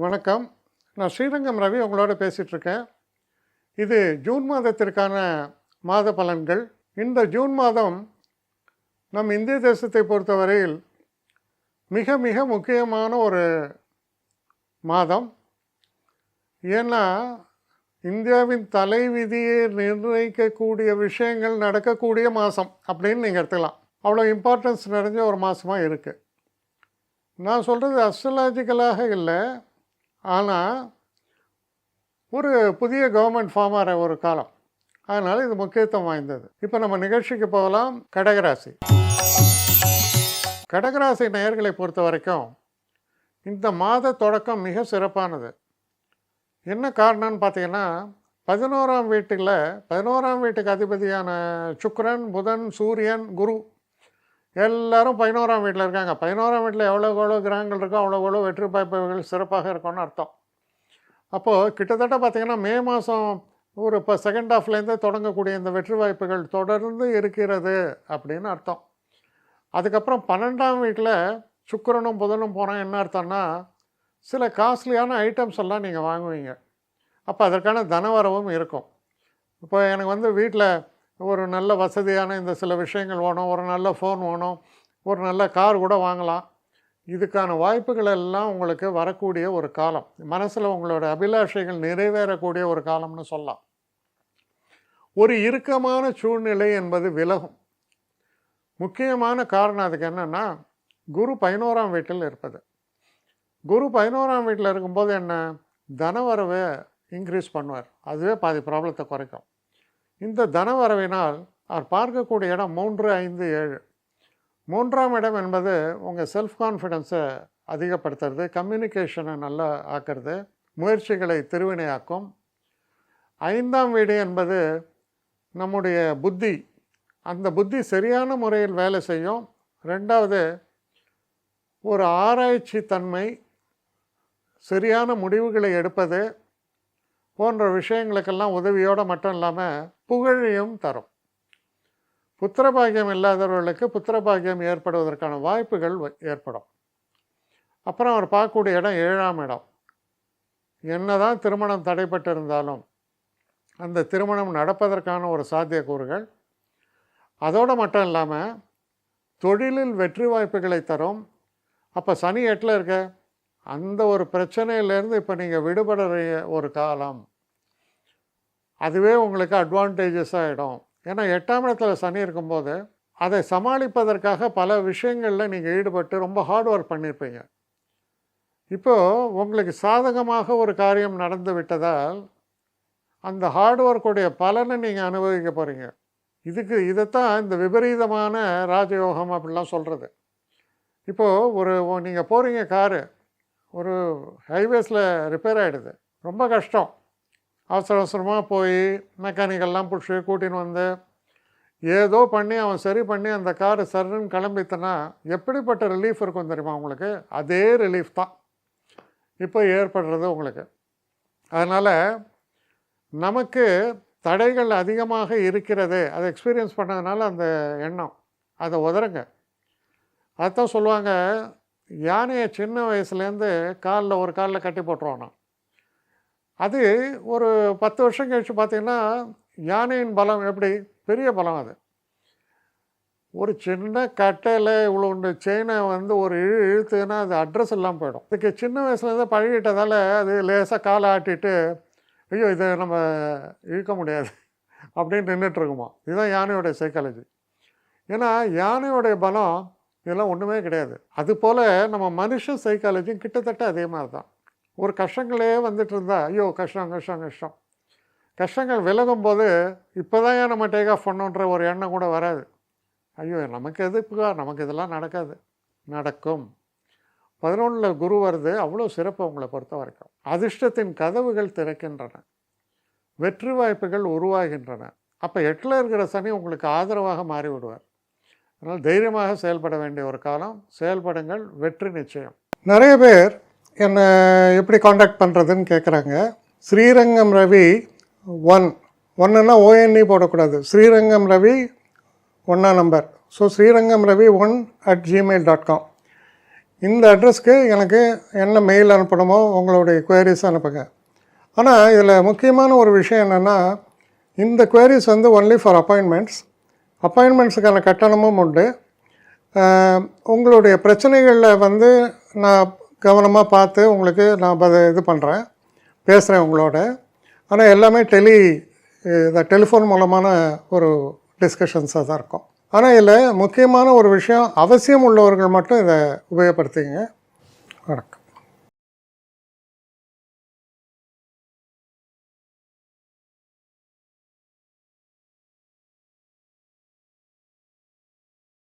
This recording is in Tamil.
வணக்கம். நான் ஸ்ரீரங்கம் ரவி உங்களோட பேசிகிட்ருக்கேன். இது ஜூன் மாதத்திற்கான மாத பலன்கள். இந்த ஜூன் மாதம் நம் இந்திய தேசத்தை பொறுத்தவரையில் மிக மிக முக்கியமான ஒரு மாதம். ஏன்னா இந்தியாவின் தலைவிதியை நிர்ணயிக்கக்கூடிய விஷயங்கள் நடக்கக்கூடிய மாதம் அப்படின்னு நீங்கள் எடுத்துக்கலாம். அவ்வளோ இம்பார்ட்டன்ஸ் நிறைஞ்ச ஒரு மாதமாக இருக்குது. நான் சொல்கிறது அஸ்ட்ராலஜிக்கலாக இல்லை, ஆனால் ஒரு புதிய கவர்மெண்ட் ஃபார்ம் ஆகிற ஒரு காலம். அதனால் இது முக்கியத்துவம் வாய்ந்தது. இப்போ நம்ம நிகழ்ச்சிக்கு போகலாம். கடகராசி. கடகராசி நேயர்களை பொறுத்த வரைக்கும் இந்த மாத தொடக்கம் மிக சிறப்பானது. என்ன காரணம்னு பார்த்தீங்கன்னா, 11ஆம் வீட்டுக்கு அதிபதியான சுக்கிரன், புதன், சூரியன், குரு எல்லாரும் 11ஆம் வீட்டில் இருக்காங்க. 11ஆம் வீட்டில் எவ்வளோ கிரகங்கள் இருக்கோ அவ்வளோ வெற்றி வாய்ப்புகள் சிறப்பாக இருக்கும்னு அர்த்தம். அப்போது கிட்டத்தட்ட பார்த்திங்கன்னா மே மாதம் ஒரு இப்போ செகண்ட் ஹாஃப்லேருந்தே தொடங்கக்கூடிய இந்த வெற்றி வாய்ப்புகள் தொடர்ந்து இருக்கிறது அப்படின்னு அர்த்தம். அதுக்கப்புறம் 12ஆம் வீட்டில் சுக்கிரனும் புதனும் போனால் என்ன அர்த்தம்னா, சில காஸ்ட்லியான ஐட்டம்ஸ் எல்லாம் நீங்கள் வாங்குவீங்க. அப்போ அதற்கான தனவரவும் இருக்கும். இப்போ எனக்கு வீட்டில் ஒரு நல்ல வசதியான இந்த சில விஷயங்கள் வேணும், ஒரு நல்ல ஃபோன் வேணும், ஒரு நல்ல கார் கூட வாங்கலாம். இதுக்கான வாய்ப்புகள் எல்லாம் உங்களுக்கு வரக்கூடிய ஒரு காலம். மனசில் உங்களோட அபிலாஷைகள் நிறைவேறக்கூடிய ஒரு காலம்னு சொல்லலாம். ஒரு இறுக்கமான சூழ்நிலை என்பது விலகும். முக்கியமான காரணம் அதுக்கு என்னென்னா, குரு 11ஆம் வீட்டில் இருப்பது. குரு 11ஆம் வீட்டில் இருக்கும்போது என்ன, தனவரவை இன்க்ரீஸ் பண்ணுவார். அதுவே பாதி ப்ராப்ளத்தை குறைக்கும். இந்த தனவரவினால் அவர் பார்க்கக்கூடிய இடம் 3, 5, 7. 3ஆம் இடம் என்பது உங்கள் செல்ஃப் கான்ஃபிடென்ஸை அதிகப்படுத்துறது, கம்யூனிகேஷனை நல்லா ஆக்கிறது, முயற்சிகளை திருவினையாக்கும். 5ஆம் வீடு என்பது நம்முடைய புத்தி. அந்த புத்தி சரியான முறையில் வேலை செய்யும். 2வது ஒரு ஆராய்ச்சி தன்மை, சரியான முடிவுகளை எடுப்பது போன்ற விஷயங்களுக்கெல்லாம் உதவியோடு மட்டும் இல்லாமல் புகழையும் தரும். புத்திரபாகியம் இல்லாதவர்களுக்கு புத்திரபாகியம் ஏற்படுவதற்கான வாய்ப்புகள் ஏற்படும். அப்புறம் அவர் பார்க்கக்கூடிய இடம் 7ஆம் இடம். என்னதான் திருமணம் தடைப்பட்டு இருந்தாலும் அந்த திருமணம் நடப்பதற்கான ஒரு சாத்தியக்கூறுகள். அதோடு மட்டும் இல்லாமல் தொழிலில் வெற்றி வாய்ப்புகளை தரும். அப்போ சனி 8ல் இருக்க அந்த ஒரு பிரச்சனையிலேருந்து இப்போ நீங்கள் விடுபடுற ஒரு காலம். அதுவே உங்களுக்கு அட்வான்டேஜஸ் ஆகிடும். ஏன்னா 8ஆம் இடத்துல சனி இருக்கும்போது அதை சமாளிப்பதற்காக பல விஷயங்களில் நீங்கள் ஈடுபட்டு ரொம்ப ஹார்ட் ஒர்க் பண்ணியிருப்பீங்க. இப்போது உங்களுக்கு சாதகமாக ஒரு காரியம் நடந்து விட்டதால் அந்த ஹார்ட் ஒர்க்குடைய பலனை நீங்கள் அனுபவிக்க போகிறீங்க. இதைத்தான் இந்த விபரீதமான ராஜயோகம் அப்படிலாம் சொல்கிறது. இப்போது நீங்கள் போகிறீங்க, காரு ஒரு ஹைவேஸில் ரிப்பேர் ஆகிடுது, ரொம்ப கஷ்டம். அவசரமாக போய் மெக்கானிக்கெல்லாம் பிடிச்சி கூட்டின்னு வந்து ஏதோ பண்ணி அவன் சரி பண்ணி அந்த காரு சருன்னு கிளம்பித்தனா எப்படிப்பட்ட ரிலீஃப் இருக்கும் தெரியுமா உங்களுக்கு? அதே ரிலீஃப் தான் இப்போ ஏற்படுறது உங்களுக்கு. அதனால் நமக்கு தடைகள் அதிகமாக இருக்கிறது, அதை எக்ஸ்பீரியன்ஸ் பண்ணதுனால அந்த எண்ணம் அதை உதறுங்க. அதுதான் சொல்லுவாங்க, யானையை சின்ன வயசுலேருந்து ஒரு காலில் கட்டி போட்டுருவானா. அது ஒரு 10 வருஷம் கழிச்சு பார்த்திங்கன்னா யானையின் பலம் எப்படி பெரிய பலம். அது ஒரு சின்ன கட்டையில் இவ்வளோ செயினை ஒரு இழுத்துன்னா அது அட்ரஸ் இல்லாமல் போயிடும். இதுக்கு சின்ன வயசுலேருந்து பழகிட்டதால் அது லேசாக காலை ஆட்டிட்டு ஐயோ இதை நம்ம இழுக்க முடியாது அப்படின்னு நின்றுட்டுருக்குமா. இதுதான் யானையோடைய சைக்காலஜி. ஏன்னா யானையோடைய பலம் இதெல்லாம் ஒன்றுமே கிடையாது. அதுபோல் நம்ம மனுஷ சைக்காலஜியும் கிட்டத்தட்ட அதே மாதிரி தான். ஒரு கஷ்டங்களே வந்துட்டு இருந்தால் ஐயோ கஷ்டம் கஷ்டம் கஷ்டம் கஷ்டங்கள் விலகும் போது இப்போ தான் நம்ம டேக் ஆஃப் பண்ணோன்ற ஒரு எண்ணம் கூட வராது. ஐயோ நமக்கு எதுக்குக்கா, நமக்கு இதெல்லாம் நடக்காது. நடக்கும். 11ல் குரு வருது, அவ்வளோ சிறப்பு உங்களை பொறுத்த வரைக்கும். அதிர்ஷ்டத்தின் கதவுகள் திறக்கின்றன, வெற்றி வாய்ப்புகள் உருவாகின்றன. அப்போ 8ல் இருக்கிற சனி உங்களுக்கு ஆதரவாக மாறிவிடுவார். அதனால் தைரியமாக செயல்பட வேண்டிய ஒரு காலம். செயல்படுங்கள், வெற்றி நிச்சயம். நிறைய பேர் என்னை எப்படி காண்டாக்ட் பண்ணுறதுன்னு கேட்குறாங்க. ஸ்ரீரங்கம் ரவி 1ன்னா ONE போடக்கூடாது, Srirangam Ravi 1 number. So Srirangam Ravi 1@gmail.com. இந்த அட்ரஸ்க்கு எனக்கு என்ன மெயில் அனுப்பணுமோ உங்களுடைய குவேரிஸ் அனுப்புங்க. ஆனால் இதில் முக்கியமான ஒரு விஷயம் என்னென்னா, இந்த குவேரிஸ் வந்து ஒன்லி ஃபார் அப்பாயின்மெண்ட்ஸுக்கான கட்டணமும் உண்டு. உங்களுடைய பிரச்சனைகளில் வந்து நான் கவனமாக பார்த்து உங்களுக்கு நான் இது பண்ணுறேன், பேசுகிறேன் உங்களோட. ஆனால் எல்லாமே டெலிஃபோன் மூலமான ஒரு டிஸ்கஷன்ஸாக தான் இருக்கும். ஆனால் இதில் முக்கியமான ஒரு விஷயம், அவசியம் உள்ளவர்கள் மட்டும் இதை உபயோகப்படுத்திங்க. வணக்கம்.